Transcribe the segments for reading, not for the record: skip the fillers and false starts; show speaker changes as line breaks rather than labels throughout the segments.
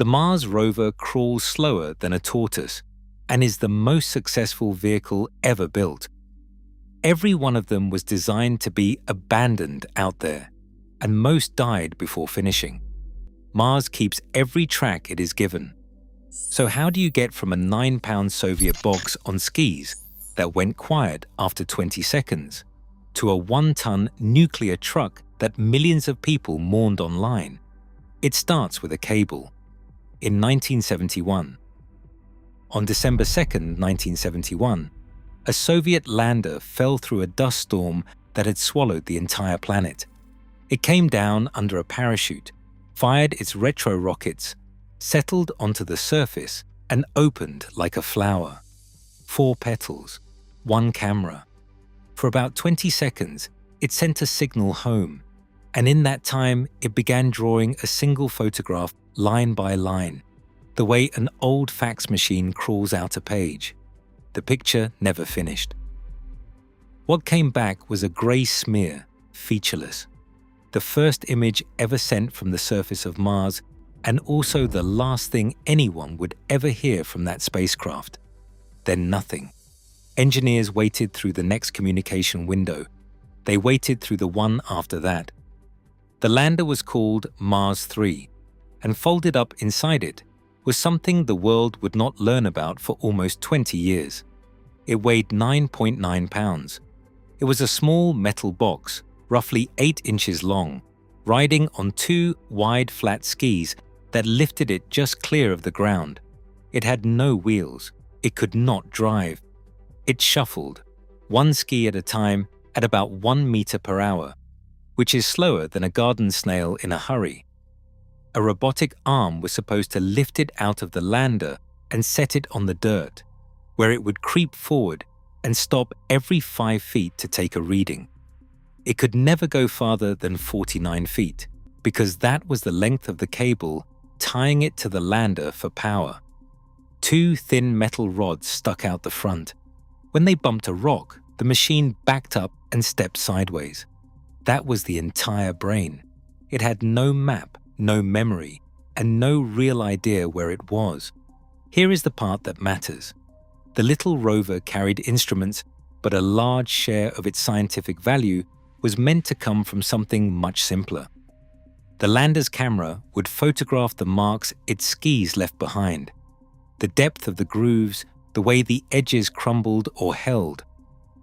The Mars rover crawls slower than a tortoise and is the most successful vehicle ever built. Every one of them was designed to be abandoned out there, and most died before finishing. Mars keeps every track it is given. So how do you get from a 9-pound Soviet box on skis that went quiet after 20 seconds to a 1-ton nuclear truck that millions of people mourned online? It starts with a cable. In 1971. On December 2, 1971, a Soviet lander fell through a dust storm that had swallowed the entire planet. It came down under a parachute, fired its retro rockets, settled onto the surface, and opened like a flower. 4 petals, 1 camera. For about 20 seconds, it sent a signal home, and in that time, it began drawing a single photograph line by line, the way an old fax machine crawls out a page. The picture never finished. What came back was a grey smear, featureless. The first image ever sent from the surface of Mars, and also the last thing anyone would ever hear from that spacecraft. Then nothing. Engineers waited through the next communication window. They waited through the one after that. The lander was called Mars 3, and folded up inside it was something the world would not learn about for almost 20 years. It weighed 9.9 pounds. It was a small metal box, roughly 8 inches long, riding on 2 wide flat skis that lifted it just clear of the ground. It had no wheels. It could not drive. It shuffled, 1 ski at a time, at about 1 meter per hour, which is slower than a garden snail in a hurry. A robotic arm was supposed to lift it out of the lander and set it on the dirt, where it would creep forward and stop every 5 feet to take a reading. It could never go farther than 49 feet, because that was the length of the cable tying it to the lander for power. 2 thin metal rods stuck out the front. When they bumped a rock, the machine backed up and stepped sideways. That was the entire brain. It had no map, no memory, and no real idea where it was. Here is the part that matters. The little rover carried instruments, but a large share of its scientific value was meant to come from something much simpler. The lander's camera would photograph the marks its skis left behind, the depth of the grooves, the way the edges crumbled or held,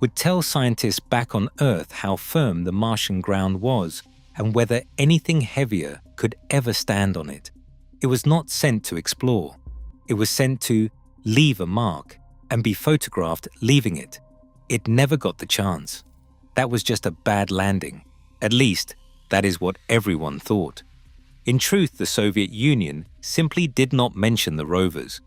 would tell scientists back on Earth how firm the Martian ground was and whether anything heavier could ever stand on it. It was not sent to explore. It was sent to leave a mark and be photographed leaving it. It never got the chance. That was just a bad landing. At least, that is what everyone thought. In truth, the Soviet Union simply did not mention the rovers,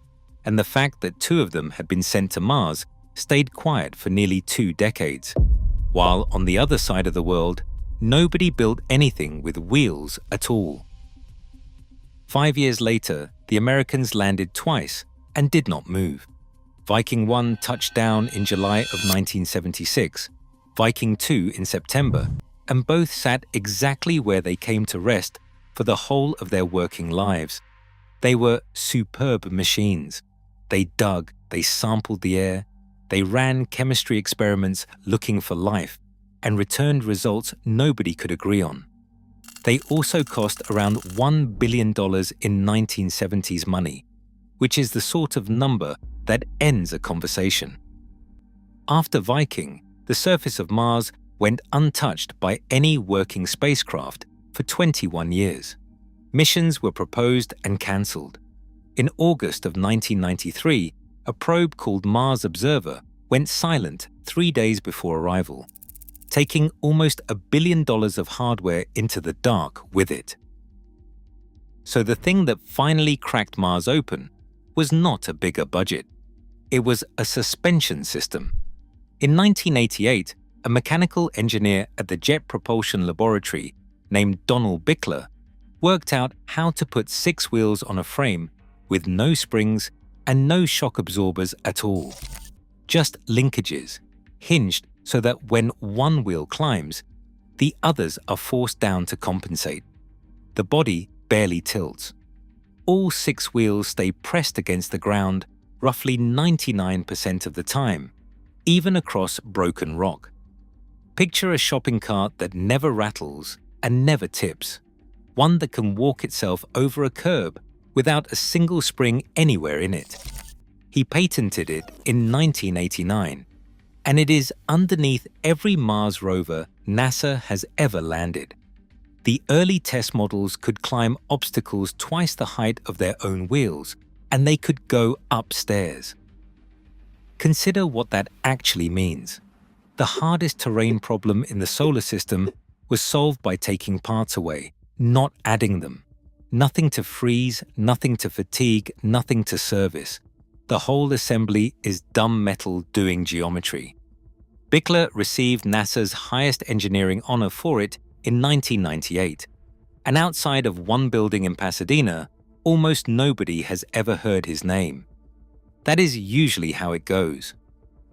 and the fact that 2 of them had been sent to Mars stayed quiet for nearly 2 decades, while on the other side of the world, nobody built anything with wheels at all. 5 years later, the Americans landed twice and did not move. Viking 1 touched down in July of 1976, Viking 2 in September, and both sat exactly where they came to rest for the whole of their working lives. They were superb machines. They dug, they sampled the air, they ran chemistry experiments looking for life, and returned results nobody could agree on. They also cost around $1 billion in 1970s money, which is the sort of number that ends a conversation. After Viking, the surface of Mars went untouched by any working spacecraft for 21 years. Missions were proposed and cancelled. In August of 1993, a probe called Mars Observer went silent 3 days before arrival, taking almost $1 billion of hardware into the dark with it. So the thing that finally cracked Mars open was not a bigger budget. It was a suspension system. In 1988, a mechanical engineer at the Jet Propulsion Laboratory named Donald Bickler worked out how to put 6 wheels on a frame with no springs and no shock absorbers at all. Just linkages, hinged so that when one wheel climbs, the others are forced down to compensate. The body barely tilts. all 6 wheels stay pressed against the ground roughly 99% of the time, even across broken rock. Picture a shopping cart that never rattles and never tips, one that can walk itself over a curb without a single spring anywhere in it. He patented it in 1989, and it is underneath every Mars rover NASA has ever landed. The early test models could climb obstacles twice the height of their own wheels, and they could go upstairs. Consider what that actually means. The hardest terrain problem in the solar system was solved by taking parts away, not adding them. Nothing to freeze, nothing to fatigue, nothing to service. The whole assembly is dumb metal doing geometry. Bickler received NASA's highest engineering honor for it in 1998, and outside of one building in Pasadena, almost nobody has ever heard his name. That is usually how it goes.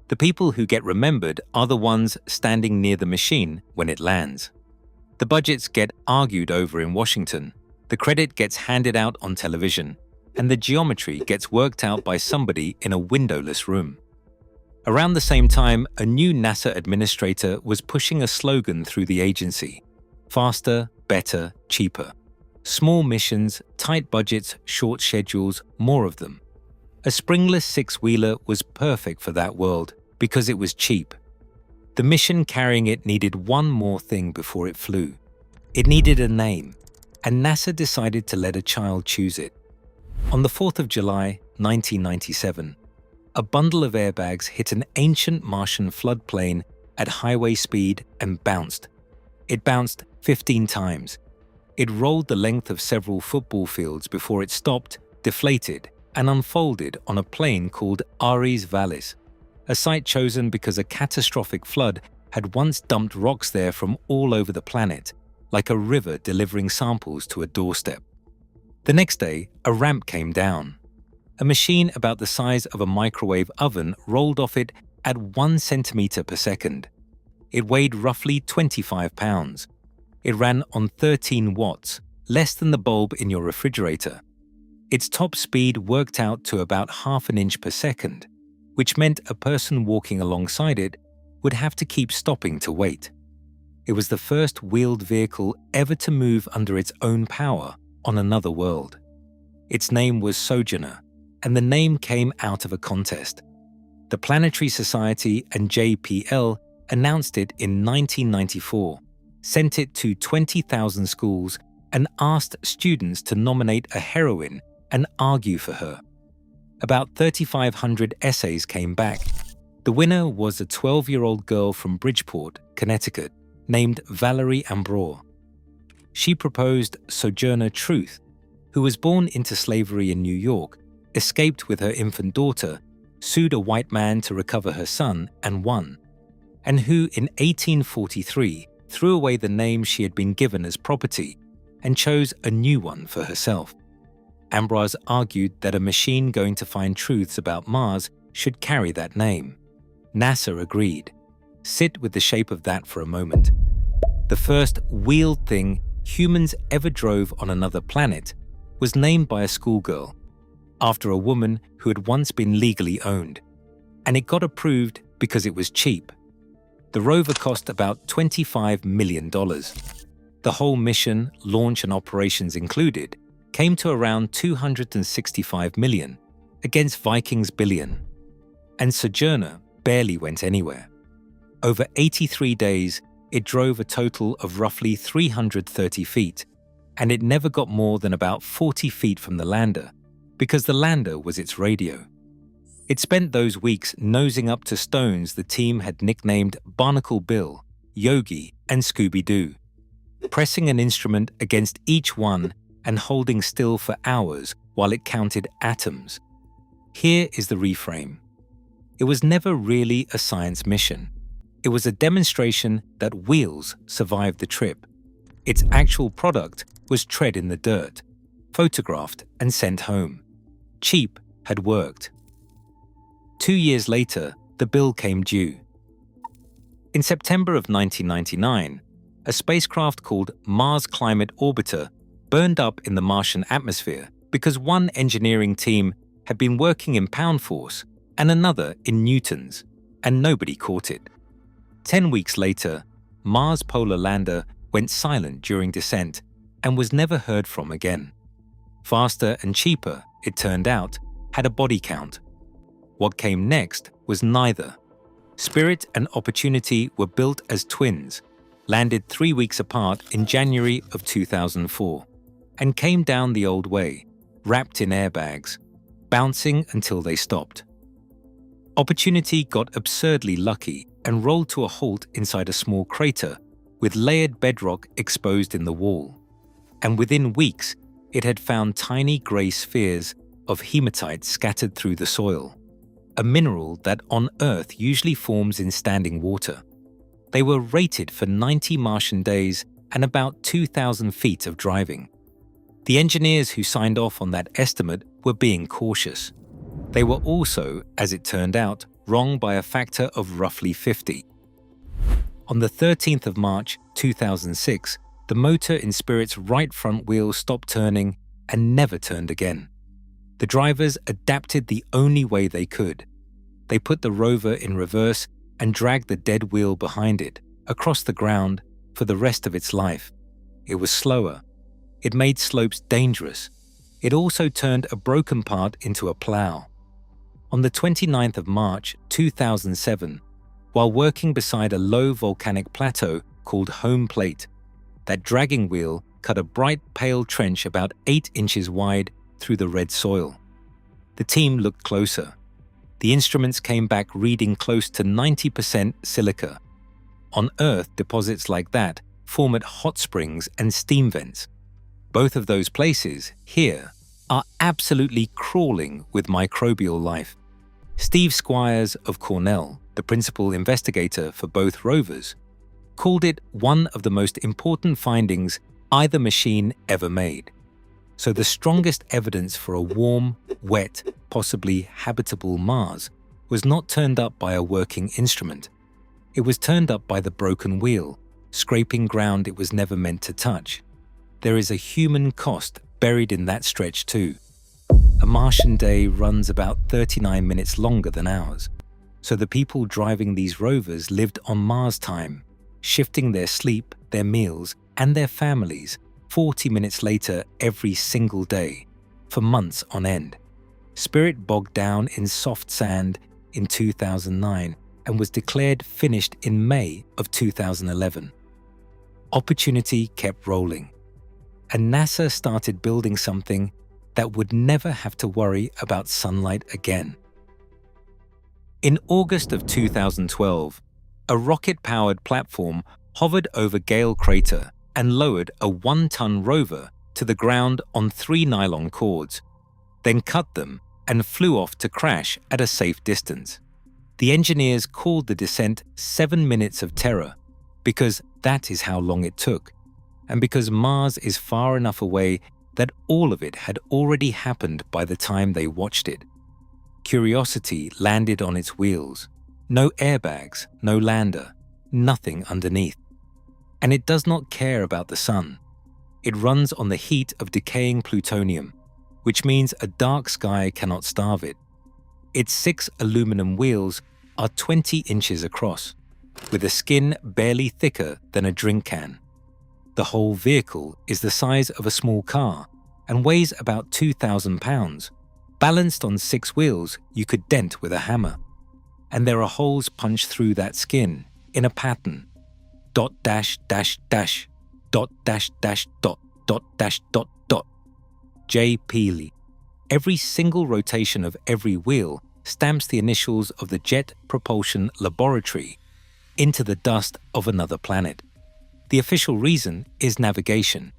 The people who get remembered are the ones standing near the machine when it lands. The budgets get argued over in Washington, the credit gets handed out on television, and the geometry gets worked out by somebody in a windowless room. Around the same time, a new NASA administrator was pushing a slogan through the agency: faster, better, cheaper. Small missions, tight budgets, short schedules, more of them. A springless 6-wheeler was perfect for that world because it was cheap. The mission carrying it needed one more thing before it flew. It needed a name, and NASA decided to let a child choose it. On the 4th of July, 1997, a bundle of airbags hit an ancient Martian floodplain at highway speed and bounced. It bounced 15 times. It rolled the length of several football fields before it stopped, deflated, and unfolded on a plain called Ares Vallis, a site chosen because a catastrophic flood had once dumped rocks there from all over the planet, like a river delivering samples to a doorstep. The next day, a ramp came down. A machine about the size of a microwave oven rolled off it at 1 centimeter per second. It weighed roughly 25 pounds. It ran on 13 watts, less than the bulb in your refrigerator. Its top speed worked out to about half an inch per second, which meant a person walking alongside it would have to keep stopping to wait. It was the first wheeled vehicle ever to move under its own power on another world. Its name was Sojourner, and the name came out of a contest. The Planetary Society and JPL announced it in 1994, sent it to 20,000 schools, and asked students to nominate a heroine and argue for her. About 3,500 essays came back. The winner was a 12-year-old girl from Bridgeport, Connecticut, named Valerie Ambroise. She proposed Sojourner Truth, who was born into slavery in New York, escaped with her infant daughter, sued a white man to recover her son and won, and who in 1843 threw away the name she had been given as property and chose a new one for herself. Ambroise argued that a machine going to find truths about Mars should carry that name. NASA agreed. Sit with the shape of that for a moment. The first wheeled thing humans ever drove on another planet was named by a schoolgirl, after a woman who had once been legally owned, and it got approved because it was cheap. The rover cost about $25 million. The whole mission, launch and operations included, came to around $265 million, against Viking's billion. And Sojourner barely went anywhere. Over 83 days, it drove a total of roughly 330 feet, and it never got more than about 40 feet from the lander, because the lander was its radio. It spent those weeks nosing up to stones the team had nicknamed Barnacle Bill, Yogi, and Scooby-Doo, pressing an instrument against each one and holding still for hours while it counted atoms. Here is the reframe. It was never really a science mission. It was a demonstration that wheels survived the trip. Its actual product was tread in the dirt, photographed and sent home. Cheap had worked. 2 years later, the bill came due. In September of 1999, a spacecraft called Mars Climate Orbiter burned up in the Martian atmosphere because one engineering team had been working in pound force and another in newtons, and nobody caught it. 10 weeks later, Mars polar lander went silent during descent and was never heard from again. Faster and cheaper, it turned out, had a body count. What came next was neither. Spirit and Opportunity were built as twins, landed 3 weeks apart in January of 2004, and came down the old way, wrapped in airbags, bouncing until they stopped. Opportunity got absurdly lucky and rolled to a halt inside a small crater with layered bedrock exposed in the wall. And within weeks, it had found tiny grey spheres of hematite scattered through the soil, a mineral that on Earth usually forms in standing water. They were rated for 90 Martian days and about 2,000 feet of driving. The engineers who signed off on that estimate were being cautious. They were also, as it turned out, wrong by a factor of roughly 50. On the 13th of March 2006, the motor in Spirit's right front wheel stopped turning and never turned again. The drivers adapted the only way they could. They put the rover in reverse and dragged the dead wheel behind it, across the ground, for the rest of its life. It was slower. It made slopes dangerous. It also turned a broken part into a plow. On the 29th of March 2007, while working beside a low volcanic plateau called Home Plate, that dragging wheel cut a bright pale trench about 8 inches wide through the red soil. The team looked closer. The instruments came back reading close to 90% silica. On Earth, deposits like that form at hot springs and steam vents. Both of those places, here, are absolutely crawling with microbial life. Steve Squires of Cornell, the principal investigator for both rovers, called it one of the most important findings either machine ever made. So the strongest evidence for a warm, wet, possibly habitable Mars was not turned up by a working instrument. It was turned up by the broken wheel, scraping ground it was never meant to touch. There is a human cost buried in that stretch too. A Martian day runs about 39 minutes longer than ours, so the people driving these rovers lived on Mars time, shifting their sleep, their meals, and their families 40 minutes later every single day, for months on end. Spirit bogged down in soft sand in 2009 and was declared finished in May of 2011. Opportunity kept rolling, and NASA started building something that would never have to worry about sunlight again. In August of 2012, a rocket-powered platform hovered over Gale Crater and lowered a 1-ton rover to the ground on 3 nylon cords, then cut them and flew off to crash at a safe distance. The engineers called the descent 7 minutes of terror because that is how long it took, and because Mars is far enough away that all of it had already happened by the time they watched it. Curiosity landed on its wheels. No airbags, no lander, nothing underneath. And it does not care about the sun. It runs on the heat of decaying plutonium, which means a dark sky cannot starve it. Its 6 aluminum wheels are 20 inches across, with a skin barely thicker than a drink can. The whole vehicle is the size of a small car and weighs about 2,000 pounds. Balanced on 6 wheels, you could dent with a hammer. And there are holes punched through that skin in a pattern. Dot dash dash dash, dot dash dash dot, dot dash dot dot. J. Peely. Every single rotation of every wheel stamps the initials of the Jet Propulsion Laboratory into the dust of another planet. The official reason is navigation,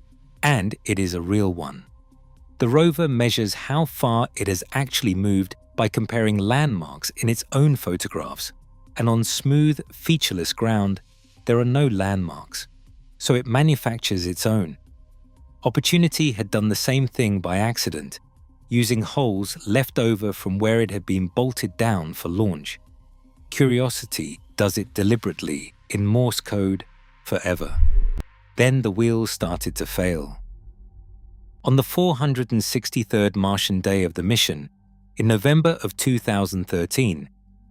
and it is a real one. The rover measures how far it has actually moved by comparing landmarks in its own photographs, and on smooth, featureless ground, there are no landmarks, so it manufactures its own. Opportunity had done the same thing by accident, using holes left over from where it had been bolted down for launch. Curiosity does it deliberately in Morse code forever. Then the wheels started to fail. On the 463rd Martian day of the mission, in November of 2013,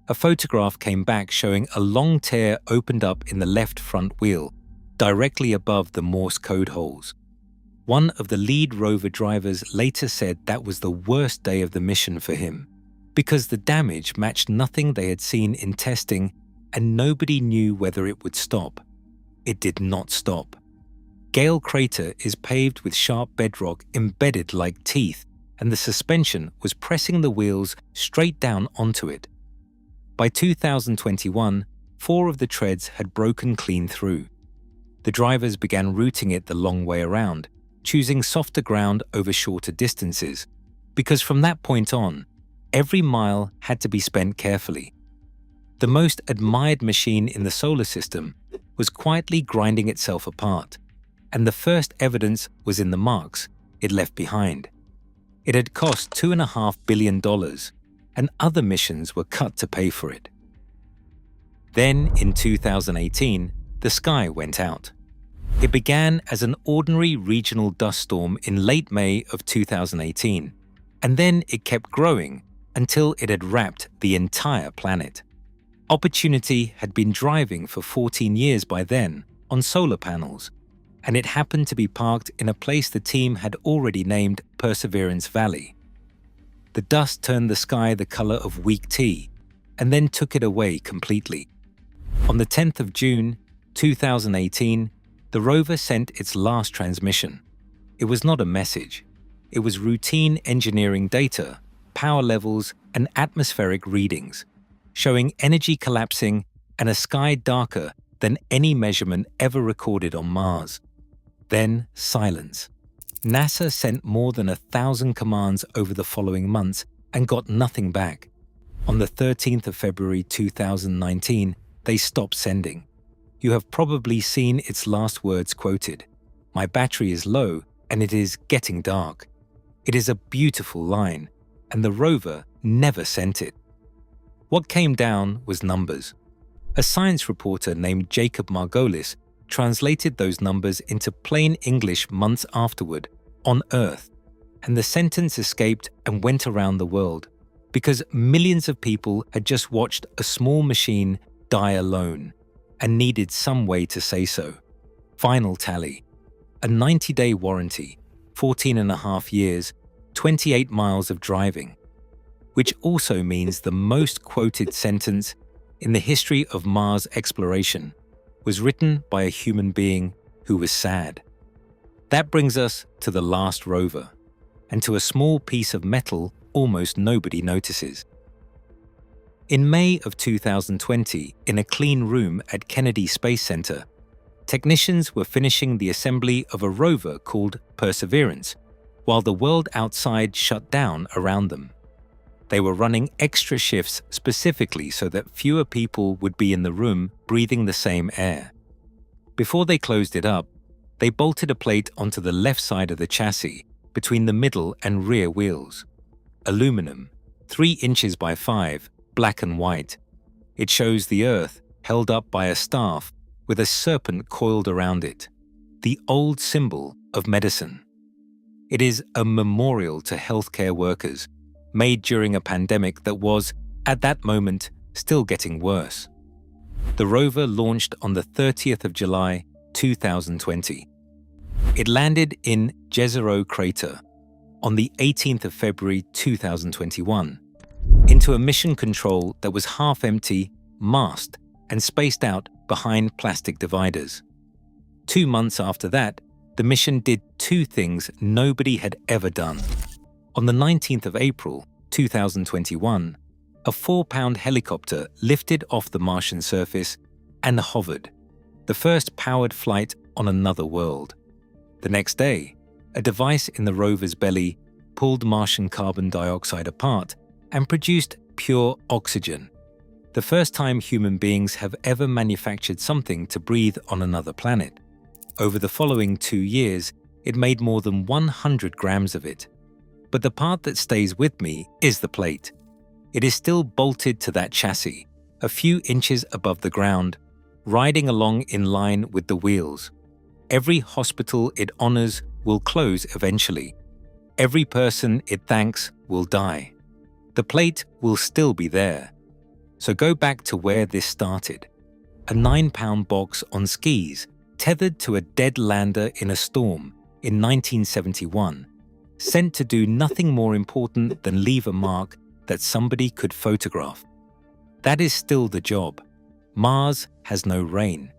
a photograph came back showing a long tear opened up in the left front wheel, directly above the Morse code holes. One of the lead rover drivers later said that was the worst day of the mission for him, because the damage matched nothing they had seen in testing and nobody knew whether it would stop. It did not stop. Gale Crater is paved with sharp bedrock embedded like teeth, and the suspension was pressing the wheels straight down onto it. By 2021, 4 of the treads had broken clean through. The drivers began routing it the long way around, choosing softer ground over shorter distances, because from that point on, every mile had to be spent carefully. The most admired machine in the solar system was quietly grinding itself apart, and the first evidence was in the marks it left behind. It had cost $2.5 billion, and other missions were cut to pay for it. Then, in 2018, the sky went out. It began as an ordinary regional dust storm in late May of 2018, and then it kept growing until it had wrapped the entire planet. Opportunity had been driving for 14 years by then on solar panels, and it happened to be parked in a place the team had already named Perseverance Valley. The dust turned the sky the color of weak tea, and then took it away completely. On the 10th of June, 2018, the rover sent its last transmission. It was not a message. It was routine engineering data, power levels, and atmospheric readings, showing energy collapsing and a sky darker than any measurement ever recorded on Mars. Then silence. NASA sent more than 1,000 commands over the following months and got nothing back. On the 13th of February 2019, they stopped sending. You have probably seen its last words quoted. "My battery is low and it is getting dark." It is a beautiful line, and the rover never sent it. What came down was numbers. A science reporter named Jacob Margolis translated those numbers into plain English months afterward, on Earth, and the sentence escaped and went around the world, because millions of people had just watched a small machine die alone, and needed some way to say so. Final tally: a 90-day warranty, 14.5 years, 28 miles of driving, which also means the most quoted sentence in the history of Mars exploration was written by a human being who was sad. That brings us to the last rover, and to a small piece of metal almost nobody notices. In May of 2020, in a clean room at Kennedy Space Center, technicians were finishing the assembly of a rover called Perseverance, while the world outside shut down around them. They were running extra shifts specifically so that fewer people would be in the room breathing the same air. Before they closed it up, they bolted a plate onto the left side of the chassis between the middle and rear wheels. Aluminum, 3 inches by 5, black and white. It shows the Earth held up by a staff with a serpent coiled around it, the old symbol of medicine. It is a memorial to healthcare workers, made during a pandemic that was, at that moment, still getting worse. The rover launched on the 30th of July, 2020. It landed in Jezero Crater on the 18th of February 2021, into a mission control that was half empty, masked, and spaced out behind plastic dividers. 2 months after that, the mission did 2 things nobody had ever done. On the 19th of April 2021, a 4-pound helicopter lifted off the Martian surface and hovered, the first powered flight on another world. The next day, a device in the rover's belly pulled Martian carbon dioxide apart and produced pure oxygen, the first time human beings have ever manufactured something to breathe on another planet. Over the following 2 years, it made more than 100 grams of it. But the part that stays with me is the plate. It is still bolted to that chassis, a few inches above the ground, riding along in line with the wheels. Every hospital it honors will close eventually, Every person it thanks will die. The plate will still be there. So go back to where this started. A 9-pound box on skis, tethered to a dead lander in a storm in 1971, sent to do nothing more important than leave a mark that somebody could photograph. That is still the job. Mars has no rain.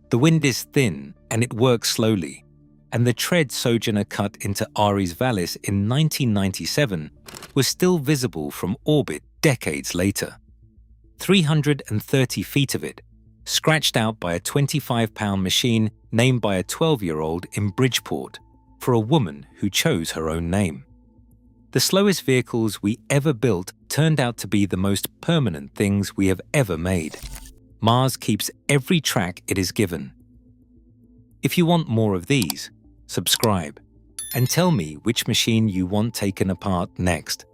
The wind is thin and it works slowly, and the tread Sojourner cut into Ares Vallis in 1997 was still visible from orbit decades later. 330 feet of it, scratched out by a 25-pound machine named by a 12-year-old in Bridgeport for a woman who chose her own name. The slowest vehicles we ever built turned out to be the most permanent things we have ever made. Mars keeps every track it is given. If you want more of these, subscribe and tell me which machine you want taken apart next.